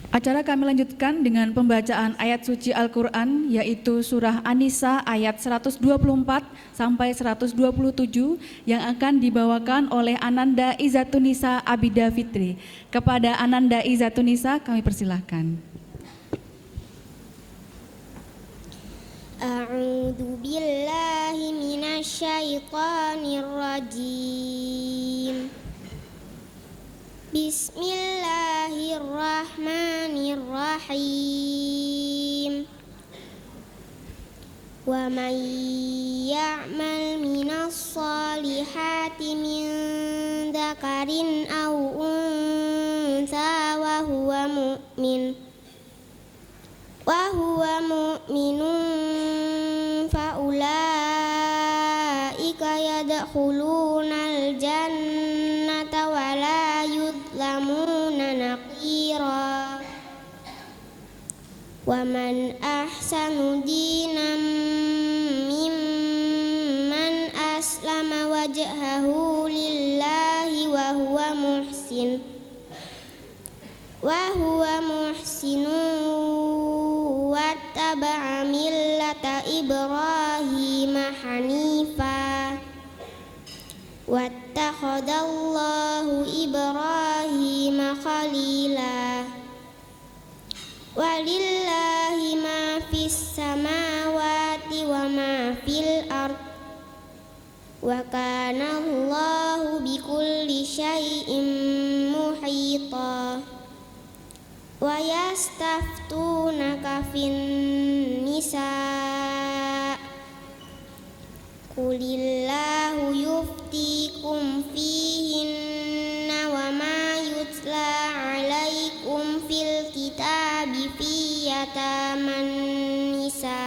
Acara kami lanjutkan dengan pembacaan ayat suci Al-Quran, yaitu surah An-Nisa ayat 124 sampai 127 yang akan dibawakan oleh Ananda Izzatunisa Abida Fitri. Kepada Ananda Izzatunisa kami persilahkan. A'udzu billahi minasyaitonir rajim. Bismillahirrahmanirrahim. Wa man ya'mal minas solihati min dzakarin aw unsa wa huwa mu'minun fa ulaika yadkhulunal jannata wa la yudlamuna naqira. Wa man ahsanu dinan mimman aslama wajhahu lillahi wa huwa muhsinun wattaba'a millata Ibrahim hanifa wattakhadallahu Ibrahim khalila. Walillahi ma fis samawati wa ma fil ard wa kana Allahu bikulli syai'in muhita. Wa yastaftunaka fin nisa qulillahu yuftikum fihinna wa ma yutla alaikum fil kitabi fi yataman nisa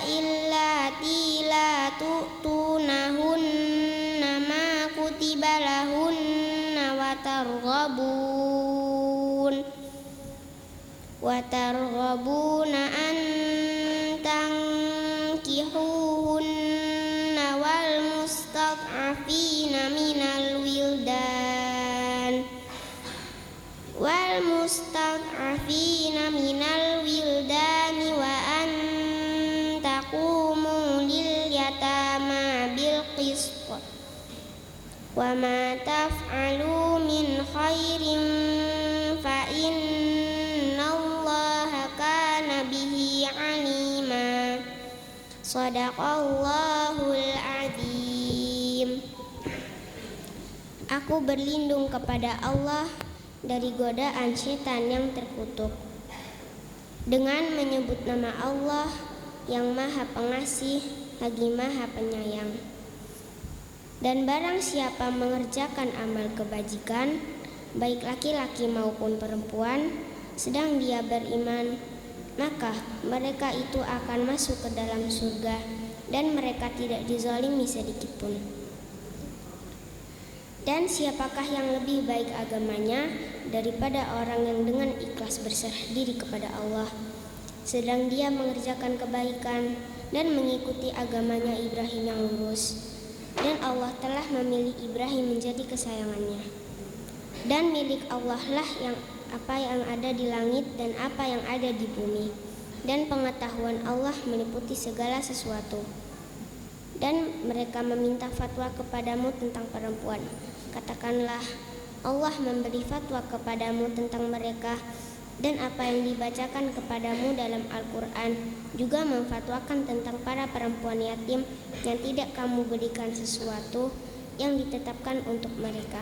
illati la tu'tunahunna ma kutiba lahunna wa targhabuna an tankihuhunna wal mustad'afina minal wildani wa an taqumu lil yatama bil qist wa ma taf'alu min khairin fa innallaha kana bihi alima. Shadaqallahul azim. Aku berlindung kepada Allah dari godaan setan yang terkutuk dengan menyebut nama Allah yang Maha Pengasih lagi Maha Penyayang. Dan barang siapa mengerjakan amal kebajikan, baik laki-laki maupun perempuan, sedang dia beriman, maka mereka itu akan masuk ke dalam surga dan mereka tidak dizalimi sedikitpun. Dan siapakah yang lebih baik agamanya daripada orang yang dengan ikhlas berserah diri kepada Allah, sedang dia mengerjakan kebaikan dan mengikuti agamanya Ibrahim yang lurus. Dan Allah telah memilih Ibrahim menjadi kesayangannya. Dan milik Allah lah yang apa yang ada di langit dan apa yang ada di bumi. Dan pengetahuan Allah meliputi segala sesuatu. Dan mereka meminta fatwa kepadamu tentang perempuan. Katakanlah, Allah memberi fatwa kepadamu tentang mereka, dan apa yang dibacakan kepadamu dalam Al-Quran juga memfatwakan tentang para perempuan yatim yang tidak kamu berikan sesuatu yang ditetapkan untuk mereka,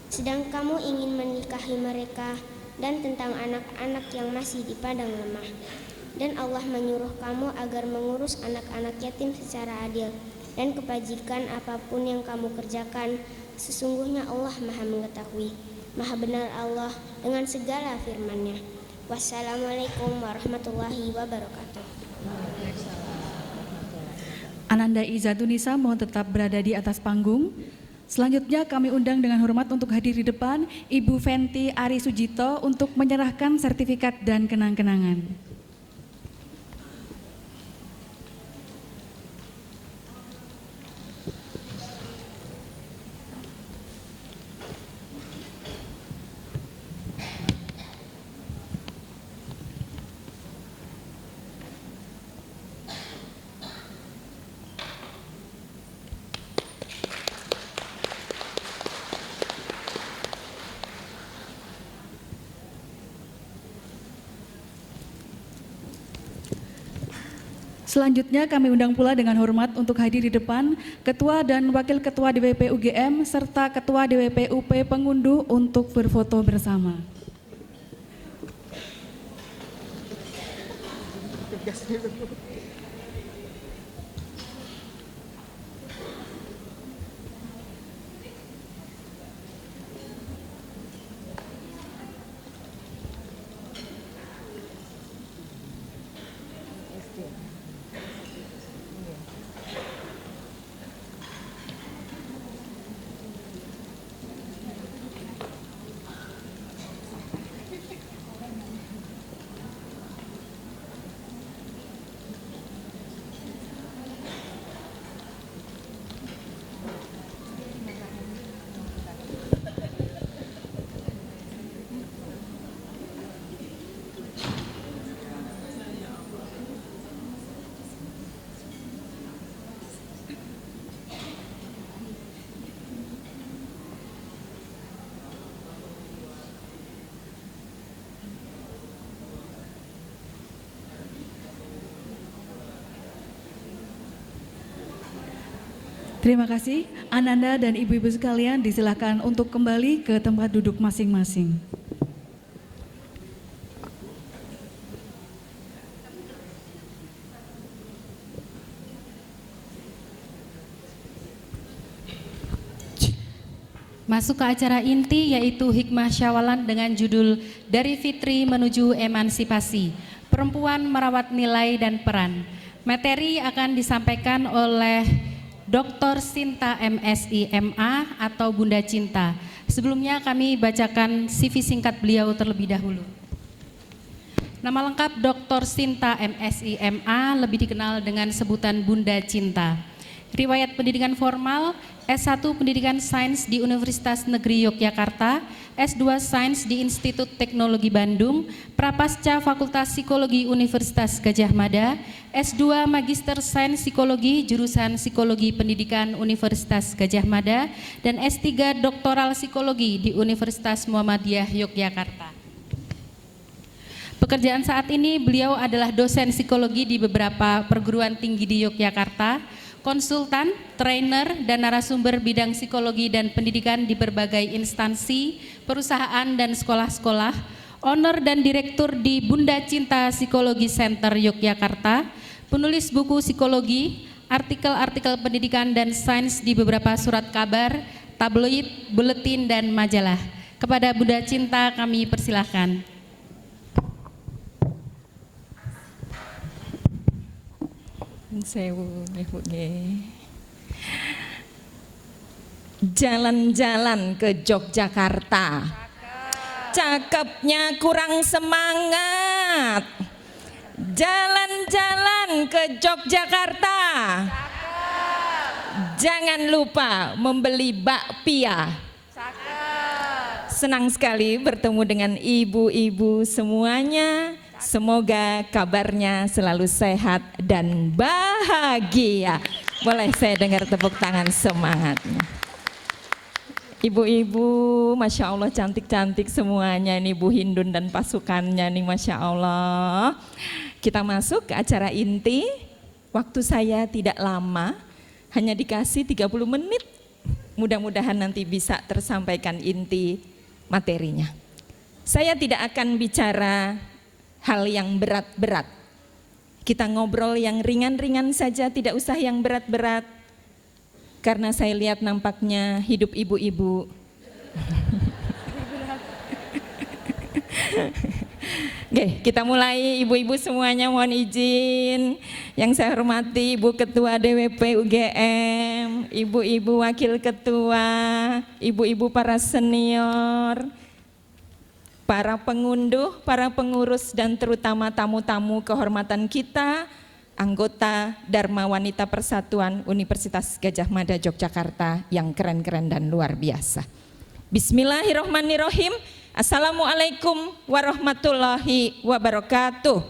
sedang kamu ingin menikahi mereka, dan tentang anak-anak yang masih di padang lemah. Dan Allah menyuruh kamu agar mengurus anak-anak yatim secara adil, dan kebajikan apapun yang kamu kerjakan, sesungguhnya Allah Maha mengetahui, Maha benar Allah dengan segala firman-Nya. Wassalamualaikum warahmatullahi wabarakatuh. Ananda Izzatunisa mohon tetap berada di atas panggung. Selanjutnya kami undang dengan hormat untuk hadir di depan Ibu Fenty Ari Sujito untuk menyerahkan sertifikat dan kenang-kenangan. Selanjutnya kami undang pula dengan hormat untuk hadir di depan Ketua dan Wakil Ketua DWP UGM serta Ketua DWP UP pengunduh untuk berfoto bersama. Terima kasih. Ananda dan ibu-ibu sekalian disilakan untuk kembali ke tempat duduk masing-masing. Masuk ke acara inti yaitu Hikmah Syawalan dengan judul Dari Fitri Menuju Emansipasi, Perempuan Merawat Nilai dan Peran. Materi akan disampaikan oleh Dr. Sinta MSI MA atau Bunda Cinta. Sebelumnya kami bacakan CV singkat beliau terlebih dahulu. Nama lengkap Dr. Sinta MSI MA, lebih dikenal dengan sebutan Bunda Cinta. Riwayat pendidikan formal, S1 Pendidikan Sains di Universitas Negeri Yogyakarta, S2 Sains di Institut Teknologi Bandung, Prapasca Fakultas Psikologi Universitas Gadjah Mada, S2 Magister Sains Psikologi jurusan Psikologi Pendidikan Universitas Gadjah Mada, dan S3 Doktoral Psikologi di Universitas Muhammadiyah Yogyakarta. Pekerjaan saat ini beliau adalah dosen psikologi di beberapa perguruan tinggi di Yogyakarta, konsultan, trainer, dan narasumber bidang psikologi dan pendidikan di berbagai instansi, perusahaan, dan sekolah-sekolah, owner dan direktur di Bunda Cinta Psikologi Center Yogyakarta, penulis buku psikologi, artikel-artikel pendidikan dan sains di beberapa surat kabar, tabloid, buletin, dan majalah. Kepada Bunda Cinta kami persilahkan. Sewu ibu nggih. Jalan-jalan ke Yogyakarta. Cakepnya kurang semangat. Jalan-jalan ke Yogyakarta. Jangan lupa membeli bakpia. Senang sekali bertemu dengan ibu-ibu semuanya. Semoga kabarnya selalu sehat dan bahagia. Boleh saya dengar tepuk tangan semangatnya. Ibu-ibu, Masya Allah cantik-cantik semuanya ini, Bu Hindun dan pasukannya nih, Masya Allah. Kita masuk ke acara inti. Waktu saya tidak lama, hanya dikasih 30 menit. Mudah-mudahan nanti bisa tersampaikan inti materinya. Saya tidak akan bicara hal yang berat-berat. Kita ngobrol yang ringan-ringan saja, tidak usah yang berat-berat. Karena saya lihat nampaknya hidup ibu-ibu. Oke, kita mulai ibu-ibu semuanya, mohon izin. Yang saya hormati Ibu Ketua DWP UGM, ibu-ibu wakil ketua, ibu-ibu para senior, para pengunduh, para pengurus, dan terutama tamu-tamu kehormatan kita, anggota Dharma Wanita Persatuan Universitas Gadjah Mada Yogyakarta yang keren-keren dan luar biasa. Bismillahirrahmanirrahim. Assalamualaikum warahmatullahi wabarakatuh.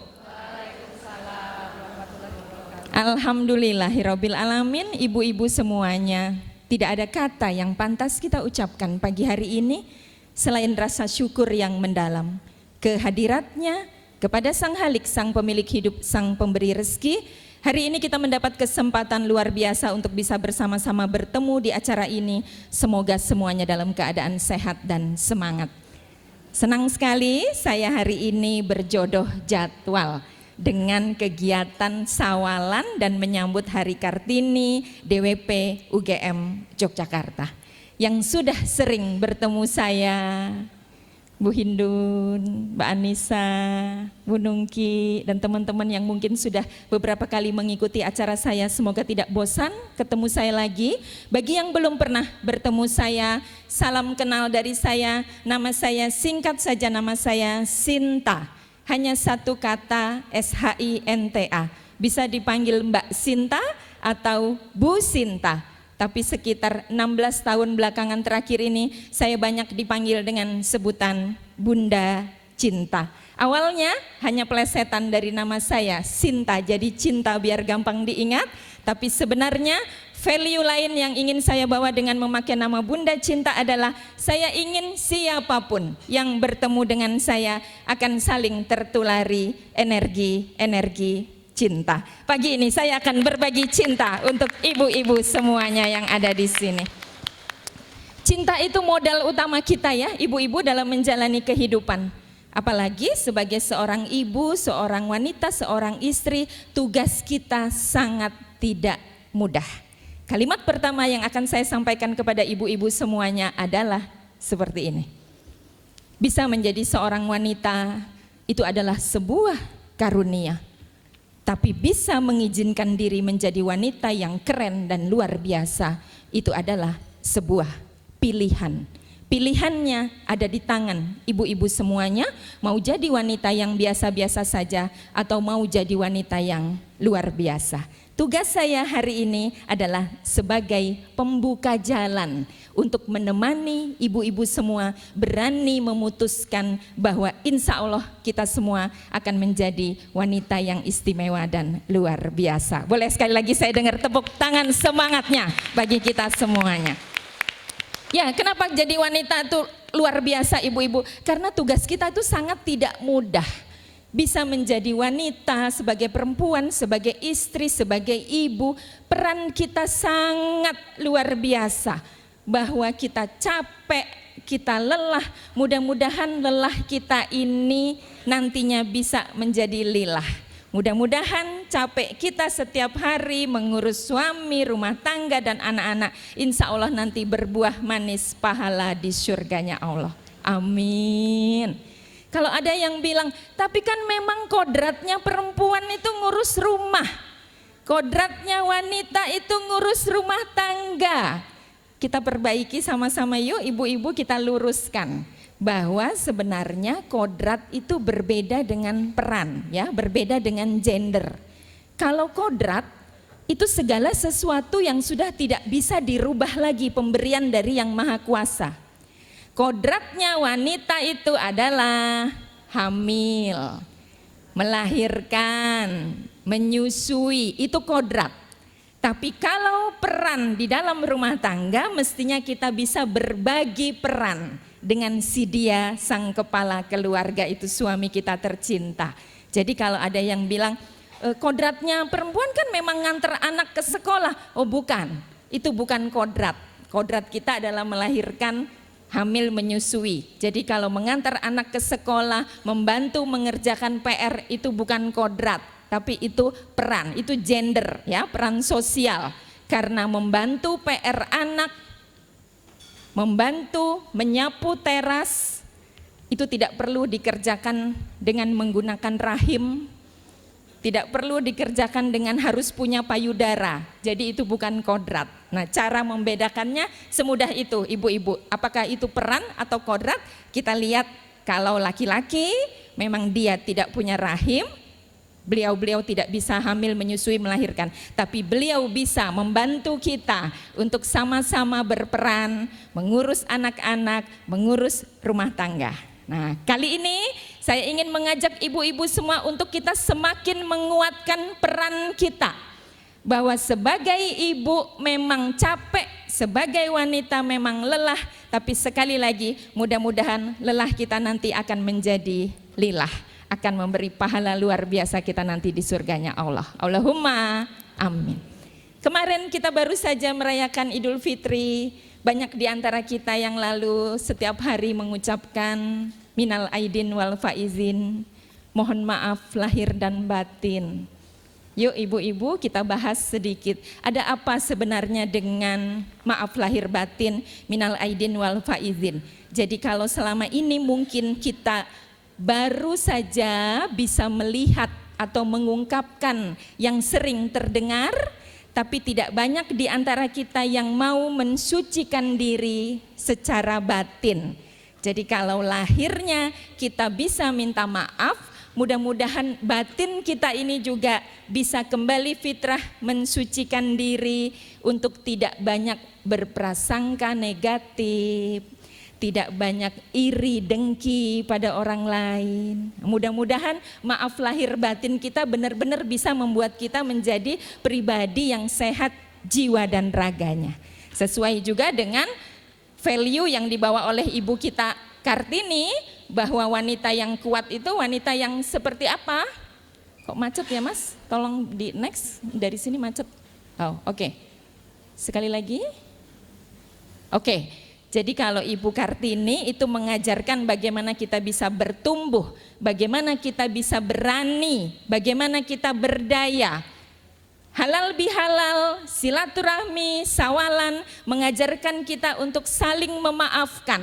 Alhamdulillahirabbil alamin. Ibu-ibu semuanya, tidak ada kata yang pantas kita ucapkan pagi hari ini selain rasa syukur yang mendalam kehadiratnya kepada Sang Halik, Sang Pemilik Hidup, Sang Pemberi Rezeki, Hari ini kita mendapat kesempatan luar biasa untuk bisa bersama-sama bertemu di acara ini. Semoga semuanya dalam keadaan sehat dan semangat. Senang sekali saya hari ini berjodoh jadwal dengan kegiatan sawalan dan menyambut Hari Kartini DWP UGM Yogyakarta. Yang sudah sering bertemu saya, Bu Hindun, Mbak Anissa, Bu Nungki, dan teman-teman yang mungkin sudah beberapa kali mengikuti acara saya, semoga tidak bosan ketemu saya lagi. Bagi yang belum pernah bertemu saya, salam kenal dari saya, nama saya singkat saja, nama saya Sinta. Hanya satu kata, SHINTA. Bisa dipanggil Mbak Sinta atau Bu Sinta. Tapi sekitar 16 tahun belakangan terakhir ini saya banyak dipanggil dengan sebutan Bunda Cinta. Awalnya hanya plesetan dari nama saya, Sinta, jadi cinta biar gampang diingat. Tapi sebenarnya value lain yang ingin saya bawa dengan memakai nama Bunda Cinta adalah saya ingin siapapun yang bertemu dengan saya akan saling tertulari energi cinta. Pagi ini saya akan berbagi cinta untuk ibu-ibu semuanya yang ada di sini. Cinta itu modal utama kita ya, ibu-ibu dalam menjalani kehidupan. Apalagi sebagai seorang ibu, seorang wanita, seorang istri, tugas kita sangat tidak mudah. Kalimat pertama yang akan saya sampaikan kepada ibu-ibu semuanya adalah seperti ini. Bisa menjadi seorang wanita itu adalah sebuah karunia. Tapi bisa mengizinkan diri menjadi wanita yang keren dan luar biasa, itu adalah sebuah pilihan. Pilihannya ada di tangan ibu-ibu semuanya, mau jadi wanita yang biasa-biasa saja atau mau jadi wanita yang luar biasa. Tugas saya hari ini adalah sebagai pembuka jalan untuk menemani ibu-ibu semua berani memutuskan bahwa insya Allah kita semua akan menjadi wanita yang istimewa dan luar biasa. Boleh sekali lagi saya dengar tepuk tangan semangatnya bagi kita semuanya. Ya, kenapa jadi wanita itu luar biasa ibu-ibu? Karena tugas kita itu sangat tidak mudah. Bisa menjadi wanita, sebagai perempuan, sebagai istri, sebagai ibu, peran kita sangat luar biasa. Bahwa kita capek, kita lelah, mudah-mudahan lelah kita ini nantinya bisa menjadi lilah. Mudah-mudahan capek kita setiap hari mengurus suami, rumah tangga dan anak-anak, insya Allah nanti berbuah manis pahala di surganya Allah. Amin. Kalau ada yang bilang, tapi kan memang kodratnya perempuan itu ngurus rumah. Kodratnya wanita itu ngurus rumah tangga. Kita perbaiki sama-sama yuk ibu-ibu, kita luruskan. Bahwa sebenarnya kodrat itu berbeda dengan peran, ya, berbeda dengan gender. Kalau kodrat itu segala sesuatu yang sudah tidak bisa dirubah lagi, pemberian dari Yang Maha Kuasa. Kodratnya wanita itu adalah hamil, melahirkan, menyusui, itu kodrat. Tapi kalau peran di dalam rumah tangga mestinya kita bisa berbagi peran dengan si dia sang kepala keluarga itu suami kita tercinta. Jadi kalau ada yang bilang kodratnya perempuan kan memang nganter anak ke sekolah. Oh bukan, itu bukan kodrat. Kodrat kita adalah melahirkan, hamil, menyusui. Jadi kalau mengantar anak ke sekolah, membantu mengerjakan PR itu bukan kodrat, tapi itu peran, itu gender ya, peran sosial. Karena membantu PR anak, membantu menyapu teras itu tidak perlu dikerjakan dengan menggunakan rahim, tidak perlu dikerjakan dengan harus punya payudara. Jadi itu bukan kodrat. Nah, cara membedakannya semudah itu ibu-ibu. Apakah itu peran atau kodrat? Kita lihat kalau laki-laki memang dia tidak punya rahim, beliau tidak bisa hamil, menyusui, melahirkan. Tapi beliau bisa membantu kita untuk sama-sama berperan, mengurus anak-anak, mengurus rumah tangga. Nah, kali ini saya ingin mengajak ibu-ibu semua untuk kita semakin menguatkan peran kita. Bahwa sebagai ibu memang capek, sebagai wanita memang lelah, tapi sekali lagi mudah-mudahan lelah kita nanti akan menjadi lilah. akan memberi pahala luar biasa kita nanti di surganya Allah. Allahumma amin. Kemarin kita baru saja merayakan Idul Fitri. Banyak di antara kita yang lalu setiap hari mengucapkan minal aidin wal faizin, mohon maaf lahir dan batin. Yuk ibu-ibu kita bahas sedikit, ada apa sebenarnya dengan maaf lahir batin, minal aidin wal faizin. Jadi kalau selama ini mungkin kita baru saja bisa melihat atau mengungkapkan yang sering terdengar, tapi tidak banyak di antara kita yang mau mensucikan diri secara batin. Jadi kalau lahirnya kita bisa minta maaf, mudah-mudahan batin kita ini juga bisa kembali fitrah mensucikan diri untuk tidak banyak berprasangka negatif, tidak banyak iri dengki pada orang lain. Mudah-mudahan maaf lahir batin kita benar-benar bisa membuat kita menjadi pribadi yang sehat jiwa dan raganya. Sesuai juga dengan value yang dibawa oleh ibu kita Kartini, bahwa wanita yang kuat itu wanita yang seperti apa? Kok macet ya Mas? Tolong di next, dari sini macet. Oh, oke. Sekali lagi. Oke. Jadi kalau Ibu Kartini itu mengajarkan bagaimana kita bisa bertumbuh, bagaimana kita bisa berani, bagaimana kita berdaya. Halal bihalal, silaturahmi, sawalan, mengajarkan kita untuk saling memaafkan.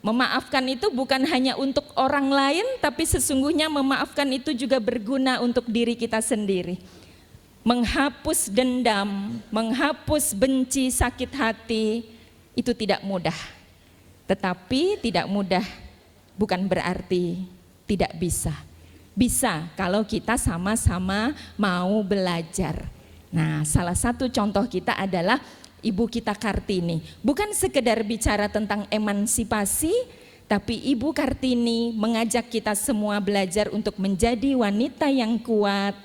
Memaafkan itu bukan hanya untuk orang lain, tapi sesungguhnya memaafkan itu juga berguna untuk diri kita sendiri. Menghapus dendam, menghapus benci, sakit hati, itu tidak mudah. Tetapi tidak mudah bukan berarti tidak bisa. Bisa kalau kita sama-sama mau belajar. Nah, salah satu contoh kita adalah Ibu kita Kartini. Bukan sekedar bicara tentang emansipasi, tapi Ibu Kartini mengajak kita semua belajar untuk menjadi wanita yang kuat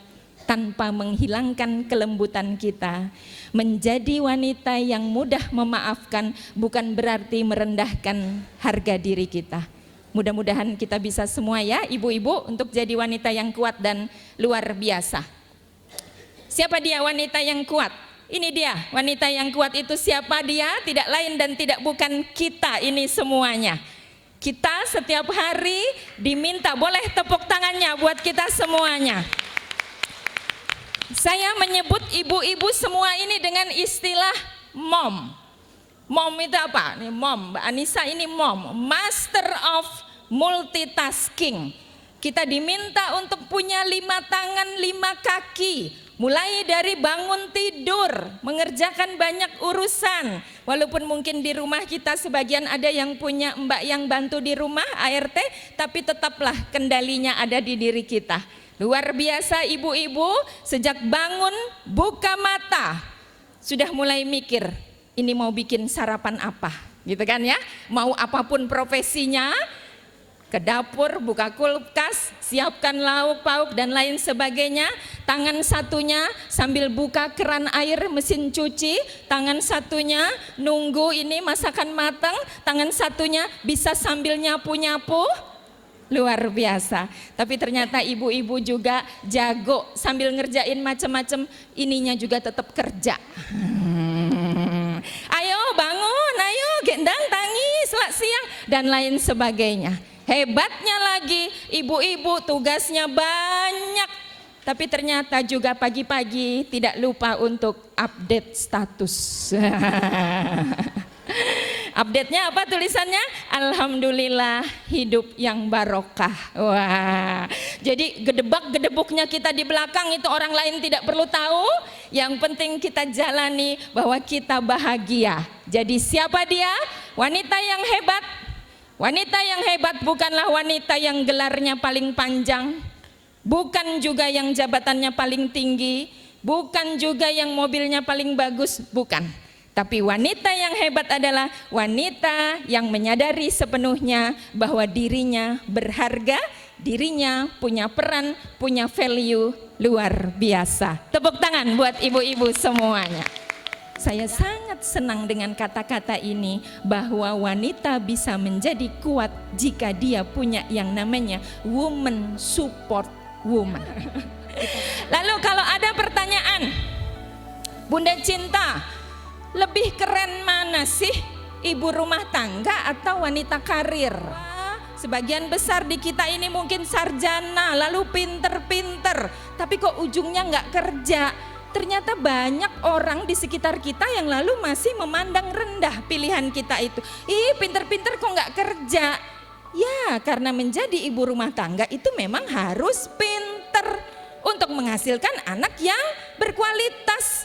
tanpa menghilangkan kelembutan kita. Menjadi wanita yang mudah memaafkan bukan berarti merendahkan harga diri kita. Mudah-mudahan kita bisa semua ya ibu-ibu untuk jadi wanita yang kuat dan luar biasa. Siapa dia wanita yang kuat? Ini dia wanita yang kuat itu siapa dia? Tidak lain dan tidak bukan kita ini semuanya. Kita setiap hari diminta, boleh tepuk tangannya buat kita semuanya. Saya menyebut ibu-ibu semua ini dengan istilah mom. Mom itu apa? Ini mom, Mbak Anissa ini mom, master of multitasking. Kita diminta untuk punya 5 tangan, 5 kaki. Mulai dari bangun tidur, mengerjakan banyak urusan. Walaupun mungkin di rumah kita sebagian ada yang punya mbak yang bantu di rumah, ART, tapi tetaplah kendalinya ada di diri kita. Luar biasa ibu-ibu, sejak bangun, buka mata, sudah mulai mikir, ini mau bikin sarapan apa, gitu kan ya. Mau apapun profesinya, ke dapur, buka kulkas, siapkan lauk pauk dan lain sebagainya. Tangan satunya sambil buka keran air mesin cuci, tangan satunya nunggu ini masakan matang, tangan satunya bisa sambil nyapu-nyapu. Luar biasa. Tapi ternyata ibu-ibu juga jago sambil ngerjain macam-macam, ininya juga tetap kerja. Ayo bangun, ayo gendang tangi, selak siang dan lain sebagainya. Hebatnya lagi ibu-ibu tugasnya banyak, tapi ternyata juga pagi-pagi tidak lupa untuk update status. Update-nya apa tulisannya? Alhamdulillah hidup yang barokah. Wah, jadi gedebak-gedebuknya kita di belakang itu orang lain tidak perlu tahu. Yang penting kita jalani bahwa kita bahagia. Jadi siapa dia? Wanita yang hebat. Wanita yang hebat bukanlah wanita yang gelarnya paling panjang, bukan juga yang jabatannya paling tinggi, bukan juga yang mobilnya paling bagus, bukan. Tapi wanita yang hebat adalah wanita yang menyadari sepenuhnya bahwa dirinya berharga, dirinya punya peran, punya value luar biasa. Tepuk tangan buat ibu-ibu semuanya. Saya sangat senang dengan kata-kata ini, bahwa wanita bisa menjadi kuat jika dia punya yang namanya woman support woman. Lalu kalau ada pertanyaan, Bunda Cinta, lebih keren mana sih, ibu rumah tangga atau wanita karir? Sebagian besar di kita ini mungkin sarjana, lalu pinter-pinter, tapi kok ujungnya nggak kerja. Ternyata banyak orang di sekitar kita yang lalu masih memandang rendah pilihan kita itu. Ih, pinter-pinter kok nggak kerja. Ya, karena menjadi ibu rumah tangga itu memang harus pinter untuk menghasilkan anak yang berkualitas.